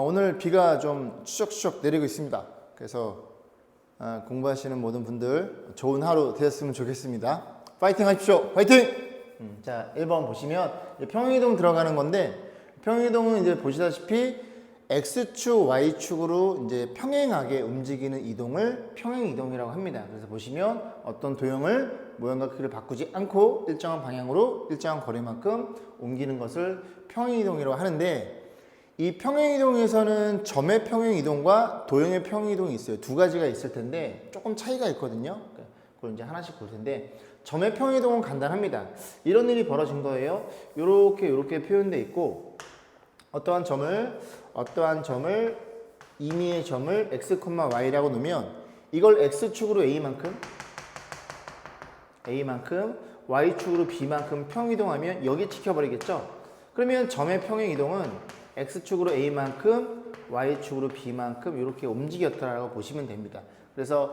오늘 비가 좀 추적추적 내리고 있습니다. 그래서 공부하시는 모든 분들 좋은 하루 되었으면 좋겠습니다. 파이팅 하십시오. 파이팅! 자, 1번 보시면 평행이동 들어가는 건데, 평행이동은 이제 보시다시피 X축, Y축으로 이제 평행하게 움직이는 이동을 평행이동이라고 합니다. 그래서 보시면 어떤 도형을 모양과 크기를 바꾸지 않고 일정한 방향으로 일정한 거리만큼 옮기는 것을 평행이동이라고 하는데, 이 평행이동에서는 점의 평행이동과 도형의 평행이동이 있어요. 두 가지가 있을 텐데 조금 차이가 있거든요. 그걸 이제 하나씩 볼 텐데, 점의 평행이동은 간단합니다. 이런 일이 벌어진 거예요. 요렇게 표현되어 있고, 어떠한 점을 임의의 점을 x, y라고 놓으면 이걸 x축으로 a만큼 y축으로 b만큼 평이동하면 여기 찍혀버리겠죠. 그러면 점의 평행이동은 x축으로 a만큼 y축으로 b만큼 이렇게 움직였다라고 보시면 됩니다. 그래서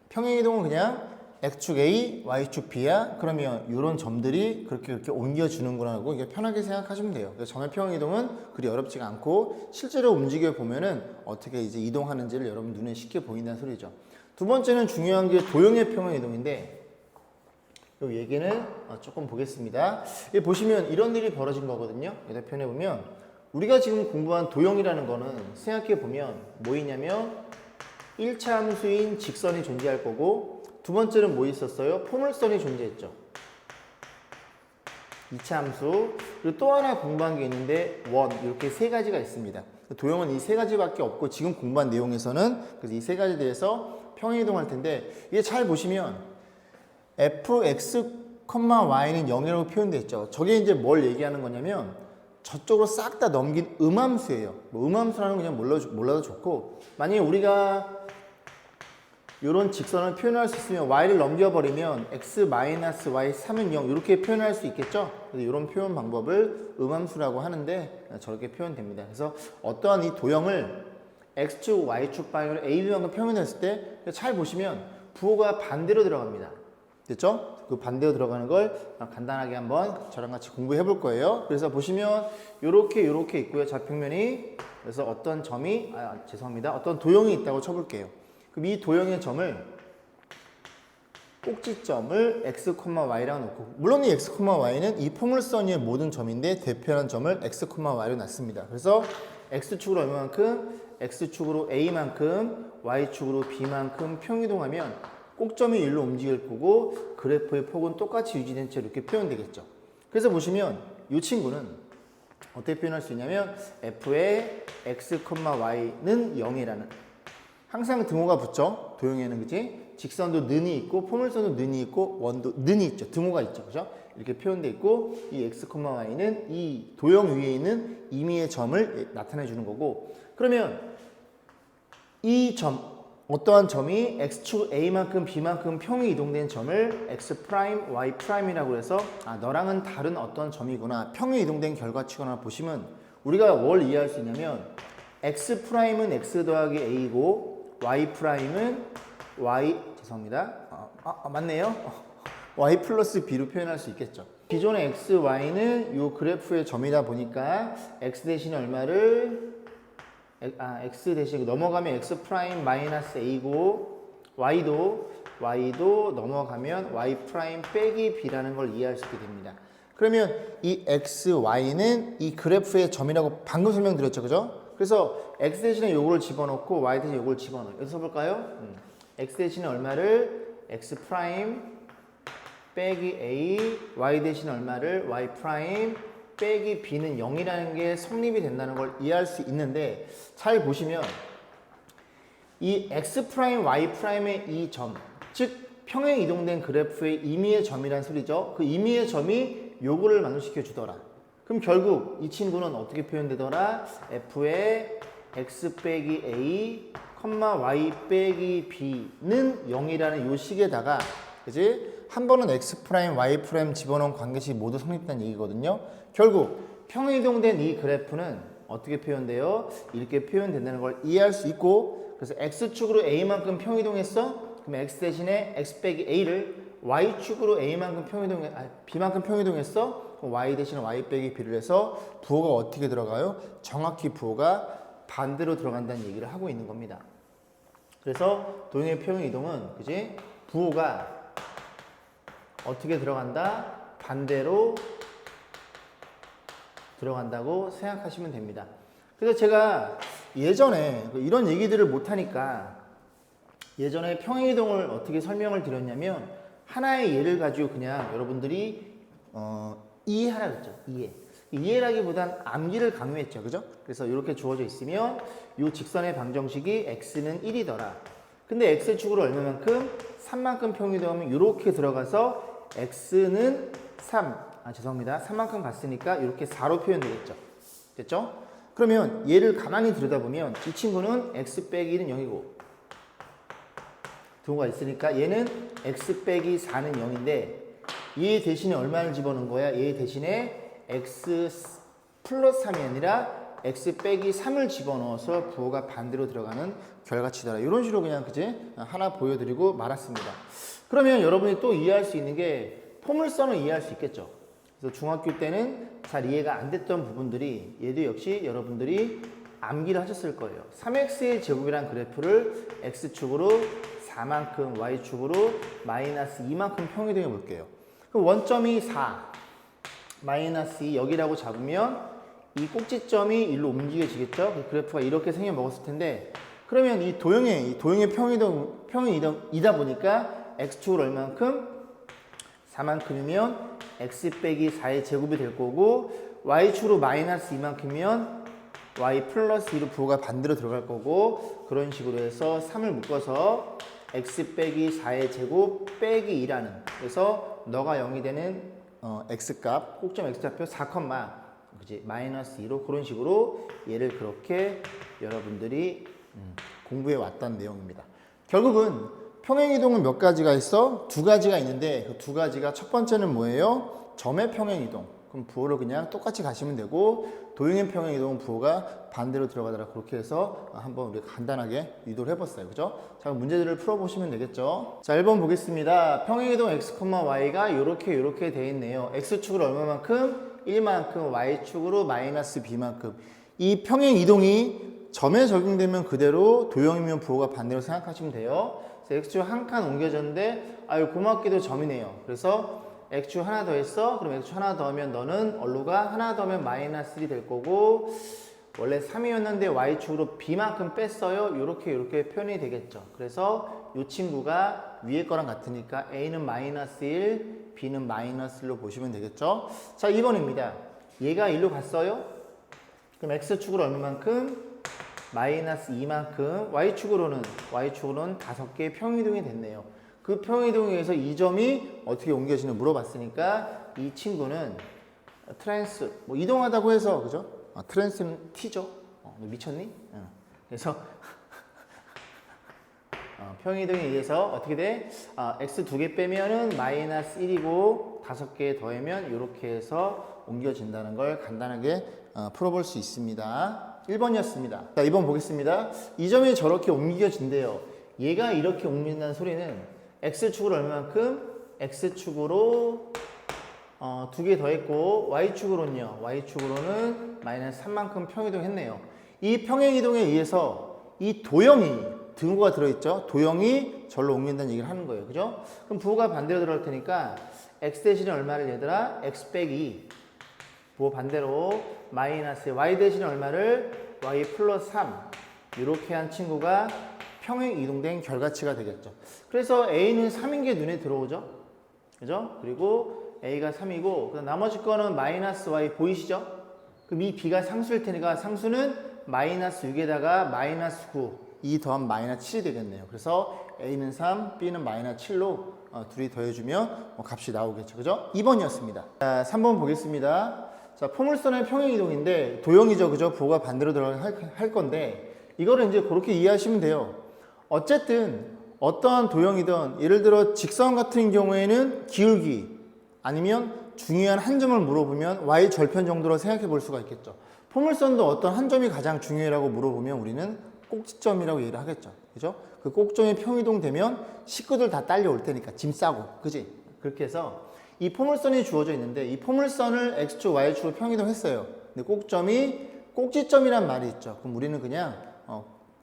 평행이동은 그냥 x축 a, y축 b야. 그러면 이런 점들이 그렇게 옮겨주는구나 하고 이게 편하게 생각하시면 돼요. 그래서 점의 평행이동은 그리 어렵지가 않고 실제로 움직여 보면은 어떻게 이제 이동하는지를 여러분 눈에 쉽게 보인다는 소리죠. 두 번째는 중요한 게 도형의 평행이동인데, 이 얘기는 조금 보겠습니다. 여기 보시면 이런 일이 벌어진 거거든요. 여기다 표현해 보면 우리가 지금 공부한 도형이라는 거는 생각해 보면 뭐 있냐면 1차 함수인 직선이 존재할 거고, 두 번째는 뭐 있었어요? 포물선이 존재했죠. 2차 함수. 그리고 또 하나 공부한 게 있는데 원, 이렇게 세 가지가 있습니다. 도형은 이 세 가지밖에 없고 지금 공부한 내용에서는 그래서 이 세 가지에 대해서 평행이동할 텐데, 이게 잘 보시면 fx, y는 0이라고 표현되어 있죠. 저게 이제 뭘 얘기하는 거냐면 저쪽으로 싹 다 넘긴 음함수예요. 뭐 음함수라는 건 그냥 몰라도 좋고, 만약에 우리가 이런 직선을 표현할 수 있으면 y를 넘겨버리면 x-y 3은 0 이렇게 표현할 수 있겠죠. 그래서 이런 표현 방법을 음함수라고 하는데 저렇게 표현됩니다. 그래서 어떠한 이 도형을 x축, y축 방향으로 a, b만큼 표현했을 때 잘 보시면 부호가 반대로 들어갑니다. 됐죠? 그 반대로 들어가는 걸 간단하게 한번 저랑 같이 공부해 볼 거예요. 그래서 보시면 요렇게 있고요. 좌평면이. 그래서 어떤 점이 어떤 도형이 있다고 쳐볼게요. 그럼 이 도형의 점을 꼭지점을 x, y랑 놓고, 물론 이 x, y는 이 포물선 위의 모든 점인데 대표하는 점을 x, y로 놨습니다. 그래서 x축으로 얼마만큼? x축으로 a만큼, y축으로 b만큼 평이동하면 꼭점이 일로 움직일 거고 그래프의 폭은 똑같이 유지된 채로 이렇게 표현되겠죠. 그래서 보시면 이 친구는 어떻게 표현할 수 있냐면 f의 x, y는 0이라는, 항상 등호가 붙죠. 도형에는, 그지? 직선도 는이 있고 포물선도 는이 있고 원도 는이 있죠. 등호가 있죠. 그죠? 이렇게 표현되어 있고 이 x, y는 이 도형 위에 있는 임의의 점을 나타내 주는 거고, 그러면 이 점, 어떠한 점이 x축 a만큼 b만큼 평이 이동된 점을 x', y'이라고 해서 너랑은 다른 어떤 점이구나, 평이 이동된 결과치거나 보시면 우리가 뭘 이해할 수 있냐면 x'은 x 더하기 a고 y'은 y, 맞네요. y 플러스 b로 표현할 수 있겠죠. 기존의 x, y는 이 그래프의 점이다 보니까 x 대신에 얼마를 x 대신 넘어가면 x 프라임 마이너스 a고 y도 넘어가면 y 프라임 빼기 b라는 걸 이해할 수 있게 됩니다. 그러면 이 x, y는 이 그래프의 점이라고 방금 설명드렸죠. 그죠? 그래서 x 대신에 요거를 집어넣고 y 대신에 요걸 집어넣어요. 여기서 볼까요? x 대신에 얼마를 x 프라임 빼기 a, y 대신에 얼마를 y 프라임 빼기 b는 0이라는 게 성립이 된다는 걸 이해할 수 있는데, 잘 보시면 이 x 프라임, y 프라임의 이 점, 즉 평행 이동된 그래프의 임의의 점이란 소리죠. 그 임의의 점이 요거를 만족시켜 주더라. 그럼 결국 이 친구는 어떻게 표현되더라? f의 x 빼기 a, y 빼기 b는 0이라는 요 식에다가, 그지? 한 번은 x 프라임, y 프라임 집어넣은 관계식이 모두 성립된 얘기거든요. 결국 평행이동된 이 그래프는 어떻게 표현돼요? 이렇게 표현된다는 걸 이해할 수 있고, 그래서 x축으로 a만큼 평이동했어? 그럼 x 대신에 x 빼기 a를 y축으로 a만큼 b만큼 평이동했어? 그럼 y 대신에 y 빼기 b를 해서 부호가 어떻게 들어가요? 정확히 부호가 반대로 들어간다는 얘기를 하고 있는 겁니다. 그래서 도형의 평행이동은 그지? 부호가 어떻게 들어간다? 반대로 들어간다고 생각하시면 됩니다. 그래서 제가 예전에 이런 얘기들을 못하니까 예전에 평행이동을 어떻게 설명을 드렸냐면 하나의 예를 가지고 그냥 여러분들이 이해하라 그랬죠. 이해라기보단 암기를 강요했죠. 그죠? 그래서 이렇게 주어져 있으면 이 직선의 방정식이 x는 1이더라. 근데 x축으로 얼마만큼? 3만큼 평행이동하면 이렇게 들어가서 x는 죄송합니다. 3만큼 갔으니까 이렇게 4로 표현되겠죠. 됐죠? 그러면 얘를 가만히 들여다보면 이 친구는 x 빼기 1은 0이고 두호가 있으니까 얘는 x 빼기 4는 0인데 얘 대신에 얼마를 집어넣은 거야? 얘 대신에 x 플러스 3이 아니라 x 빼기 3을 집어넣어서 부호가 반대로 들어가는 결과치더라. 이런 식으로 그냥 그지? 하나 보여드리고 말았습니다. 그러면 여러분이 또 이해할 수 있는 게 포물선을 이해할 수 있겠죠. 그래서 중학교 때는 잘 이해가 안 됐던 부분들이 얘도 역시 여러분들이 암기를 하셨을 거예요. 3x의 제곱이란 그래프를 x축으로 4만큼, y축으로 마이너스 2만큼 평행이동해 볼게요. 그럼 원점이 4, 마이너스 2 여기라고 잡으면 이 꼭지점이 일로 움직여지겠죠? 그 그래프가 이렇게 생겨 먹었을 텐데 그러면 이 도형의 평행이동이다 보니까 x축으로 얼만큼? 4만큼이면 x 빼기 4의 제곱이 될 거고 y축으로 마이너스 2만큼이면 y 플러스 2로 부호가 반대로 들어갈 거고 그런 식으로 해서 3을 묶어서 x 빼기 4의 제곱 빼기 2라는 그래서 너가 0이 되는 x값 꼭점 x좌표 4, 그지? 마이너스 2로 그런 식으로 얘를 그렇게 여러분들이 공부해 왔다는 내용입니다. 결국은 평행이동은 몇 가지가 있어? 두 가지가 있는데 그 두 가지가 첫 번째는 뭐예요? 점의 평행이동. 그럼 부호를 그냥 똑같이 가시면 되고 도형의 평행이동은 부호가 반대로 들어가더라. 그렇게 해서 한번 우리가 간단하게 유도를 해봤어요. 그죠? 자, 문제들을 풀어보시면 되겠죠? 자, 1번 보겠습니다. 평행이동 x, y가 요렇게 돼 있네요. x축으로 얼마만큼? 1만큼, y축으로 마이너스 b만큼. 이 평행이동이 점에 적용되면 그대로 도형이면 부호가 반대로 생각하시면 돼요. x축 한 칸 옮겨졌는데 아유 고맙게도 점이네요. 그래서 x축 하나 더 했어. 그럼 x축 하나 더 하면 너는 얼루가 하나 더 하면 마이너스 1이 될 거고 원래 3이었는데 y축으로 b만큼 뺐어요. 요렇게 표현이 되겠죠. 그래서 이 친구가 위에 거랑 같으니까 a는 마이너스 1, b는 마이너스 1로 보시면 되겠죠. 자, 2번입니다. 얘가 1로 갔어요. 그럼 x축으로 얼마만큼? 마이너스 2만큼 y축으로는 5개의 평행이동이 됐네요. 그 평행이동에 의해서 이 점이 어떻게 옮겨지는 물어봤으니까 이 친구는 트랜스 뭐 이동하다고 해서 그죠? 트랜스는 t죠. 너 미쳤니? 그래서 평행이동에 의해서 어떻게 돼? x 2개 빼면은 마이너스 1이고 5개 더하면 이렇게 해서 옮겨진다는 걸 간단하게 풀어볼 수 있습니다. 1번이었습니다. 자, 2번 보겠습니다. 이 점이 저렇게 옮겨진대요. 얘가 이렇게 옮긴다는 소리는 x축으로 얼마만큼? x축으로 2개 더했고 y축으로는요. y축으로는 마이너스 3만큼 평행이동했네요. 이 평행이동에 의해서 이 도형이 등호가 들어있죠. 도형이 절로 옮긴다는 얘기를 하는 거예요. 그죠? 그럼 부호가 반대로 들어갈 테니까 x 대신에 얼마를 얘들아? x 빼기 부호 반대로 마이너스 y 대신에 얼마를? y 플러스 3 이렇게 한 친구가 평행 이동된 결과치가 되겠죠. 그래서 a는 3인 게 눈에 들어오죠. 그죠? 그리고 a가 3이고 나머지 거는 마이너스 y 보이시죠? 그럼 이 b가 상수일 테니까 상수는 마이너스 6에다가 마이너스 9 2 더하면 마이너스 7이 되겠네요. 그래서 a는 3, b는 마이너스 7로 둘이 더해주면 값이 나오겠죠. 그죠? 2번이었습니다. 자, 3번 보겠습니다. 자, 포물선의 평행이동인데 도형이죠. 그죠? 부호가 반대로 들어갈 건데 이거를 이제 그렇게 이해하시면 돼요. 어쨌든 어떠한 도형이든 예를 들어 직선 같은 경우에는 기울기 아니면 중요한 한 점을 물어보면 y 절편 정도로 생각해 볼 수가 있겠죠. 포물선도 어떤 한 점이 가장 중요하라고 물어보면 우리는 꼭지점이라고 얘기를 하겠죠. 그죠? 그 꼭점이 평이동 되면 식구들 다 딸려올 테니까 짐 싸고, 그지? 그렇게 해서 이 포물선이 주어져 있는데 이 포물선을 x축, y축으로 평이동 했어요. 근데 꼭점이 꼭지점이란 말이 있죠. 그럼 우리는 그냥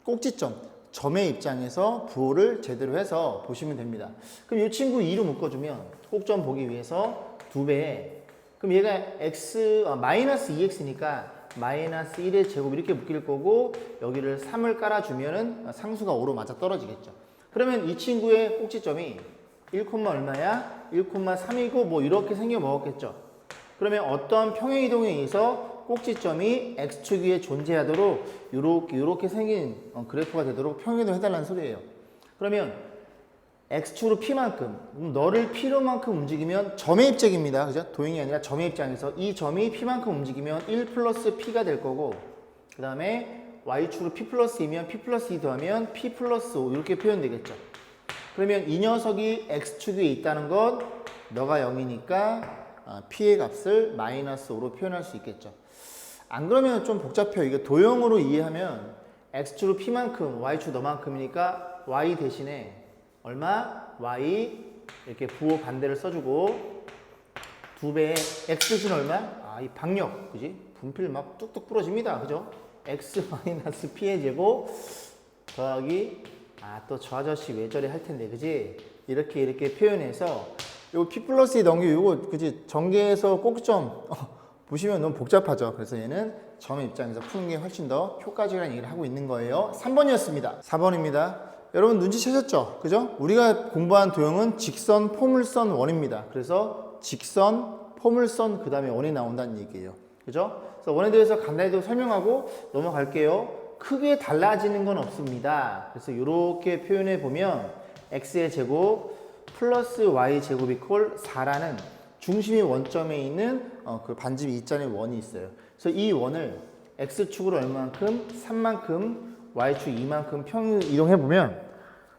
꼭지점, 점의 입장에서 부호를 제대로 해서 보시면 됩니다. 그럼 이 친구 2로 묶어주면 꼭점 보기 위해서 2배에 그럼 얘가 마이너스 2x니까 마이너스 1의 제곱 이렇게 묶일 거고 여기를 3을 깔아주면은 상수가 5로 맞아 떨어지겠죠. 그러면 이 친구의 꼭지점이 1, 얼마야? 1,3이고 뭐 이렇게 생겨 먹었겠죠. 그러면 어떤 평행이동에 의해서 꼭지점이 x축 위에 존재하도록 이렇게 생긴 그래프가 되도록 평행이동 해달라는 소리예요. 그러면 x축으로 p만큼 너를 p로만큼 움직이면 점의 입장입니다. 그죠? 도형이 아니라 점의 입장에서 이 점이 p만큼 움직이면 1 플러스 p가 될 거고 그 다음에 y축으로 p 플러스 2면 p 플러스 2 더하면 p 플러스 5 이렇게 표현되겠죠. 그러면 이 녀석이 x축 위에 있다는 건 너가 0이니까 p의 값을 마이너스 5로 표현할 수 있겠죠. 안 그러면 좀 복잡해요. 이게 도형으로 이해하면 x축으로 p만큼 y축 너만큼이니까 y 대신에 얼마? y 이렇게 부호 반대를 써주고 2배의 x 대신 얼마? 이 박력, 그지? 분필 막 뚝뚝 부러집니다. 그죠? x 마이너스 p의 제곱 더하기 또 저 아저씨 왜 저래 할 텐데, 그지? 이렇게 표현해서 요 p 플러스 2 넘기고 요거 그지? 전개해서 꼭점 보시면 너무 복잡하죠. 그래서 얘는 점의 입장에서 푸는 게 훨씬 더 효과적이라는 얘기를 하고 있는 거예요. 3번이었습니다. 4번입니다. 여러분 눈치채셨죠? 그죠? 우리가 공부한 도형은 직선, 포물선, 원입니다. 그래서 직선, 포물선, 그 다음에 원이 나온다는 얘기예요. 그죠? 그래서 원에 대해서 간단히 설명하고 넘어갈게요. 크게 달라지는 건 없습니다. 그래서 이렇게 표현해 보면 x의 제곱 플러스 y 제곱 이퀄 4라는 중심이 원점에 있는 그 반지름 2자의 원이 있어요. 그래서 이 원을 x축으로 얼마만큼? 3만큼 y축 2만큼 평행 이동해 보면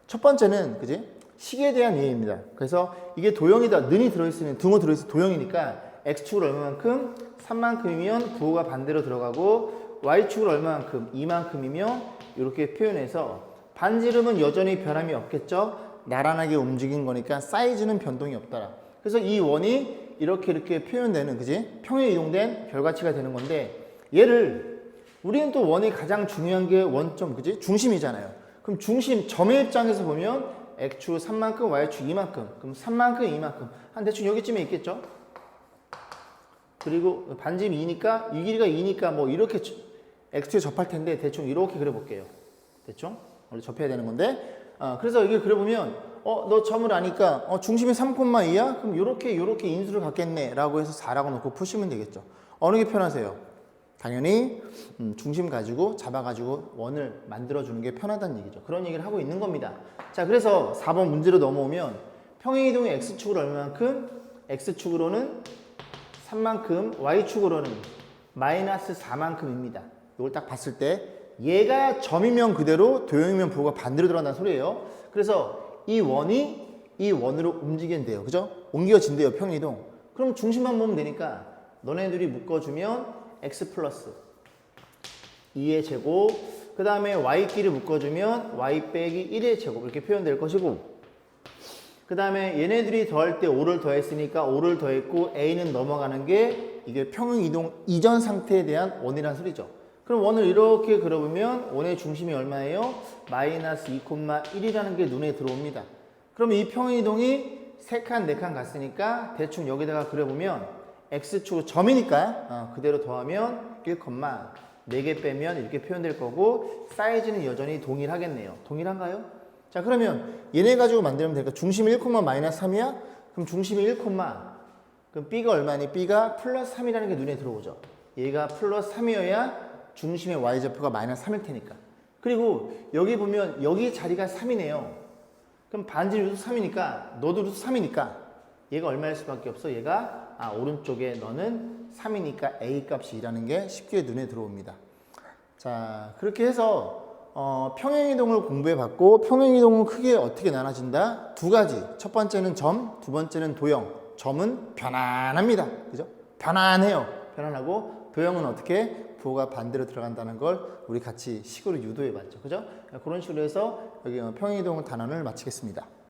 첫 번째는 그지? 식에 대한 이해입니다. 그래서 이게 도형이다. 는이 들어있으면 등호 들어있으면 도형이니까 x축으로 얼마만큼? 3만큼이면 부호가 반대로 들어가고 y축으로 얼마만큼? 2만큼이면 이렇게 표현해서 반지름은 여전히 변함이 없겠죠? 나란하게 움직인 거니까 사이즈는 변동이 없더라. 그래서 이 원이 이렇게 표현되는 그지? 평행 이동된 결과치가 되는 건데 얘를 우리는 또 원이 가장 중요한 게 원점, 그지? 중심이잖아요. 그럼 중심, 점의 입장에서 보면 x축 3만큼, y축 2만큼. 그럼 3만큼, 2만큼. 한 대충 여기쯤에 있겠죠? 그리고 반지름 2니까, 이 길이가 2니까 뭐 이렇게 x축에 접할 텐데 대충 이렇게 그려볼게요. 대충? 우리 접해야 되는 건데. 그래서 이게 그려보면, 너 점을 아니까, 중심이 3,2야? 그럼 요렇게 인수를 갖겠네. 라고 해서 4라고 놓고 푸시면 되겠죠. 어느 게 편하세요? 당연히 중심 가지고 잡아가지고 원을 만들어주는 게 편하다는 얘기죠. 그런 얘기를 하고 있는 겁니다. 자, 그래서 4번 문제로 넘어오면 평행이동의 x축으로 얼마만큼? x축으로는 3만큼, y축으로는 마이너스 4만큼입니다. 이걸 딱 봤을 때 얘가 점이면 그대로 도형이면 부호가 반대로 들어간다는 소리예요. 그래서 이 원이 이 원으로 움직인대요. 그죠? 옮겨진대요, 평행이동. 그럼 중심만 보면 되니까 너네들이 묶어주면 x 플러스 2의 제곱 그 다음에 y끼리 묶어주면 y 빼기 1의 제곱 이렇게 표현될 것이고 그 다음에 얘네들이 더할 때 5를 더했으니까 5를 더했고 a는 넘어가는 게 이게 평행이동 이전 상태에 대한 원이라는 소리죠. 그럼 원을 이렇게 그려보면 원의 중심이 얼마예요? 마이너스 2,1이라는 게 눈에 들어옵니다. 그러면 이 평행이동이 3칸, 4칸 갔으니까 대충 여기다가 그려보면 x축 점이니까 그대로 더하면 1, 4개 빼면 이렇게 표현될 거고 사이즈는 여전히 동일하겠네요. 동일한가요? 자, 그러면 얘네 가지고 만들면 되니까 중심이 1, 마이너스 3이야? 그럼 중심이 1, 그럼 b가 얼마니? b가 플러스 3이라는 게 눈에 들어오죠. 얘가 플러스 3이어야 중심의 y좌표가 마이너스 3일 테니까. 그리고 여기 보면 여기 자리가 3이네요. 그럼 반지름 루트 3이니까 너도 루트 3이니까 얘가 얼마일 수밖에 없어? 얘가 오른쪽에 너는 3이니까 a 값이 2라는 게 쉽게 눈에 들어옵니다. 자, 그렇게 해서 평행이동을 공부해 봤고 평행이동은 크게 어떻게 나눠진다? 두 가지. 첫 번째는 점, 두 번째는 도형. 점은 편안합니다. 그죠? 편안해요. 편안하고 도형은 어떻게? 부호가 반대로 들어간다는 걸 우리 같이 식으로 유도해 봤죠. 그죠? 그런 식으로 해서 여기 평행이동 단원을 마치겠습니다.